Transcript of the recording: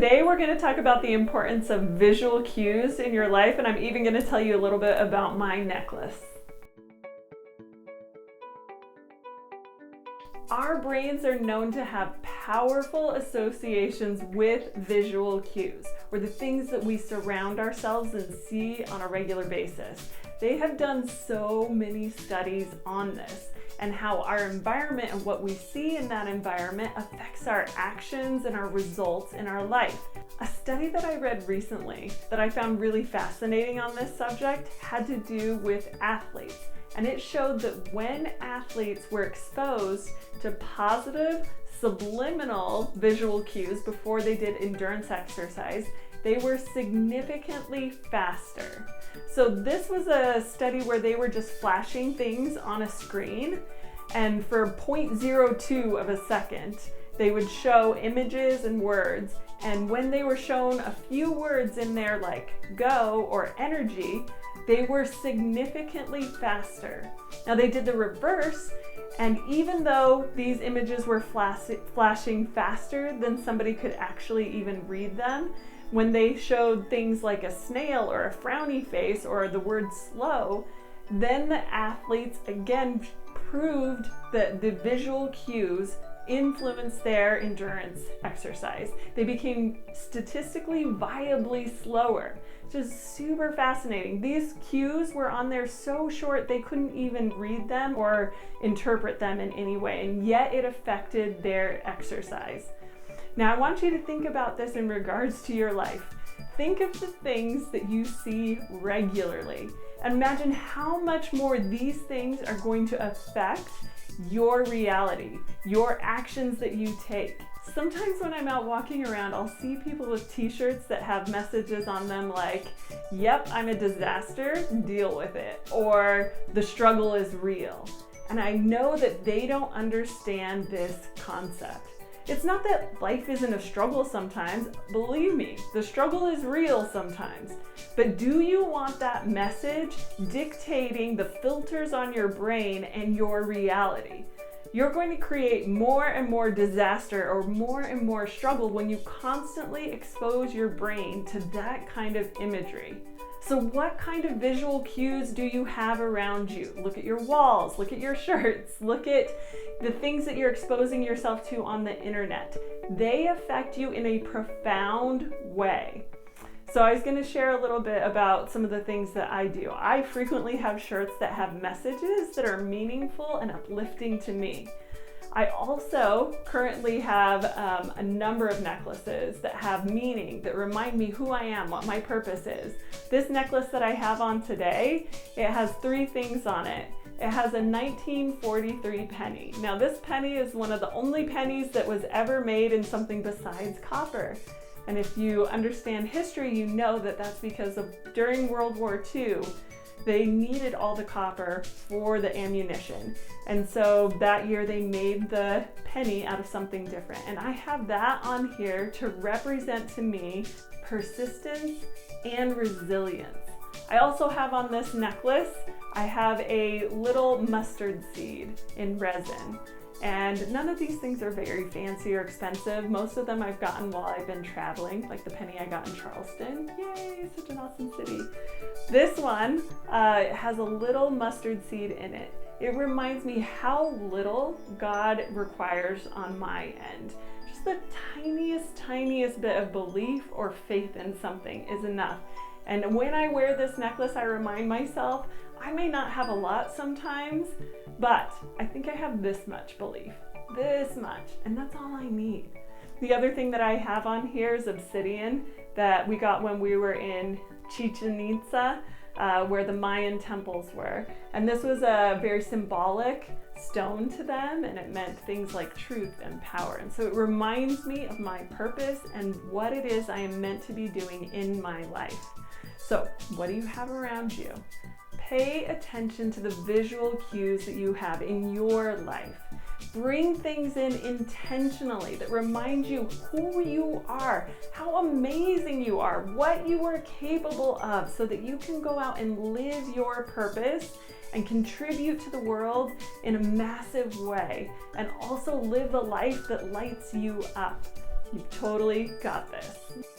Today we're going to talk about the importance of visual cues in your life, and I'm even going to tell you a little bit about my necklace. Our brains are known to have powerful associations with visual cues, or the things that we surround ourselves and see on a regular basis. They have done so many studies on this and how our environment and what we see in that environment affects our actions and our results in our life. A study that I read recently that I found really fascinating on this subject had to do with athletes. And it showed that when athletes were exposed to positive subliminal visual cues before they did endurance exercise, they were significantly faster. So this was a study where they were just flashing things on a screen, and for 0.02 of a second, they would show images and words. And when they were shown a few words in there like go or energy, they were significantly faster. Now they did the reverse, and even though these images were flashing faster than somebody could actually even read them, when they showed things like a snail or a frowny face or the word slow, then the athletes again proved that the visual cues influenced their endurance exercise. They became statistically viably slower, which is super fascinating. These cues were on there so short they couldn't even read them or interpret them in any way, and yet it affected their exercise. Now I want you to think about this in regards to your life. Think of the things that you see regularly. Imagine how much more these things are going to affect your reality, your actions that you take. Sometimes when I'm out walking around, I'll see people with t-shirts that have messages on them like, yep, I'm a disaster, deal with it, or the struggle is real. And I know that they don't understand this concept. It's not that life isn't a struggle sometimes. Believe me, the struggle is real sometimes. But do you want that message dictating the filters on your brain and your reality? You're going to create more and more disaster or more and more struggle when you constantly expose your brain to that kind of imagery. So what kind of visual cues do you have around you? Look at your walls, look at your shirts, look at the things that you're exposing yourself to on the internet. They affect you in a profound way. So I was going to share a little bit about some of the things that I do. I frequently have shirts that have messages that are meaningful and uplifting to me. I also currently have a number of necklaces that have meaning, that remind me who I am, what my purpose is. This necklace that I have on today, it has 3 things on it. It has a 1943 penny. Now this penny is one of the only pennies that was ever made in something besides copper. And if you understand history, you know that that's because during World War II, they needed all the copper for the ammunition. And so that year they made the penny out of something different. And I have that on here to represent to me persistence and resilience. I also have on this necklace, I have a little mustard seed in resin. And none of these things are very fancy or expensive. Most of them I've gotten while I've been traveling, like the penny I got in Charleston. Yay, such an awesome city. This one has a little mustard seed in it. It reminds me how little God requires on my end. Just the tiniest bit of belief or faith in something is enough. And when I wear this necklace, I remind myself, I may not have a lot sometimes, but I think I have this much belief, this much, and that's all I need. The other thing that I have on here is obsidian that we got when we were in Chichen Itza, where the Mayan temples were. And this was a very symbolic stone to them, and it meant things like truth and power. And so it reminds me of my purpose and what it is I am meant to be doing in my life. So what do you have around you? Pay attention to the visual cues that you have in your life. Bring things in intentionally that remind you who you are, how amazing you are, what you are capable of, so that you can go out and live your purpose and contribute to the world in a massive way, and also live a life that lights you up. You've totally got this.